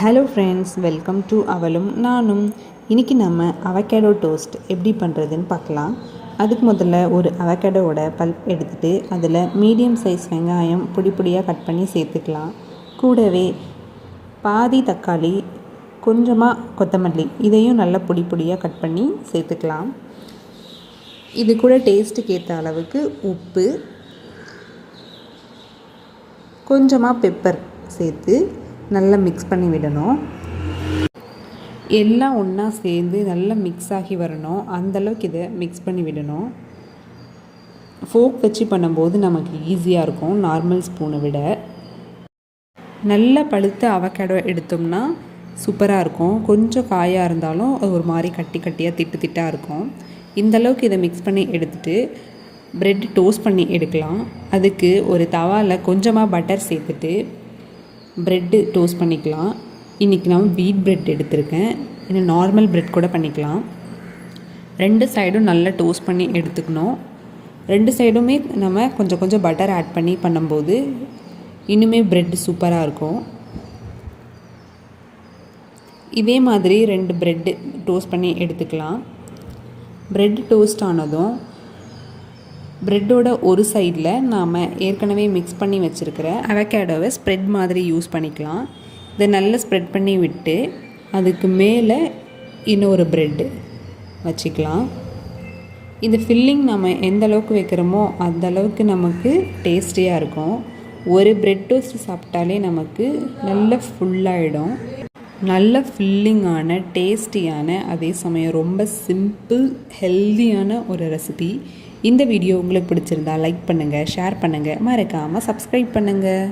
Hello friends, welcome to அவளும் நானும். இன்றைக்கி நம்ம அவகேடோ டோஸ்ட் எப்படி பண்ணுறதுன்னு பார்க்கலாம். அதுக்கு முதல்ல ஒரு அவகேடோவோட பல்ப் எடுத்துகிட்டு அதில் மீடியம் சைஸ் வெங்காயம் பொடி பொடியாக கட் பண்ணி சேர்த்துக்கலாம். கூடவே பாதி தக்காளி, கொஞ்சமாக கொத்தமல்லி, இதையும் நல்லா பொடி பொடியாக கட் பண்ணி சேர்த்துக்கலாம். இது கூட டேஸ்ட்டுக்கு ஏற்ற அளவுக்கு உப்பு, கொஞ்சமாக பெப்பர் சேர்த்து நல்லா மிக்ஸ் பண்ணி விடணும். எல்லாம் ஒன்றா சேர்ந்து நல்லா மிக்ஸ் ஆகி வரணும். அந்தளவுக்கு இதை மிக்ஸ் பண்ணி விடணும். ஃபோக் வச்சு பண்ணும்போது நமக்கு ஈஸியாக இருக்கும் நார்மல் ஸ்பூனை விட. நல்லா பழுத்த அவகேடோ எடுத்தோம்னா சூப்பராக இருக்கும். கொஞ்சம் காயாக இருந்தாலும் அது ஒரு மாதிரி கட்டி கட்டியாக திட்டு திட்டாக இருக்கும். இந்தளவுக்கு இதை மிக்ஸ் பண்ணி எடுத்துகிட்டு ப்ரெட் டோஸ்ட் பண்ணி எடுக்கலாம். அதுக்கு ஒரு தவாவில் கொஞ்சமாக பட்டர் சேர்த்துட்டு ப்ரெட்டு டோஸ்ட் பண்ணிக்கலாம். இன்றைக்கி நான் வீட் ப்ரெட் எடுத்திருக்கேன். இன்னும் நார்மல் ப்ரெட் கூட பண்ணிக்கலாம். 2 சைடும் நல்லா டோஸ்ட் பண்ணி எடுத்துக்கணும். 2 சைடுமே நம்ம கொஞ்சம் கொஞ்சம் பட்டர் ஆட் பண்ணி பண்ணும்போது இன்னுமே ப்ரெட் சூப்பராக இருக்கும். இதே மாதிரி 2 ப்ரெட்டு டோஸ்ட் பண்ணி எடுத்துக்கலாம். ப்ரெட் டோஸ்ட் ஆனதும் ப்ரெட்டோட ஒரு சைடில் நாம் ஏற்கனவே மிக்ஸ் பண்ணி வச்சுருக்கிற அவகேடோவை ஸ்ப்ரெட் மாதிரி யூஸ் பண்ணிக்கலாம். இதை நல்லா ஸ்ப்ரெட் பண்ணி விட்டு அதுக்கு மேலே இன்னொரு ப்ரெட்டு வச்சுக்கலாம். இந்த ஃபில்லிங் நம்ம எந்த அளவுக்கு வைக்கிறோமோ அந்த அளவுக்கு நமக்கு டேஸ்டியாக இருக்கும். ஒரு ப்ரெட் டோஸ்ட் சாப்பிட்டாலே நமக்கு நல்ல ஃபுல்லாகிடும். நல்ல ஃபில்லிங்கான, டேஸ்டியான, அதே சமயம் ரொம்ப சிம்பிள் ஹெல்தியான ஒரு ரெசிபி. இந்த வீடியோ உங்களுக்கு பிடிச்சிருந்தா லைக் பண்ணுங்கள், ஷேர் பண்ணுங்கள், மறக்காமல் சப்ஸ்கிரைப் பண்ணுங்கள்.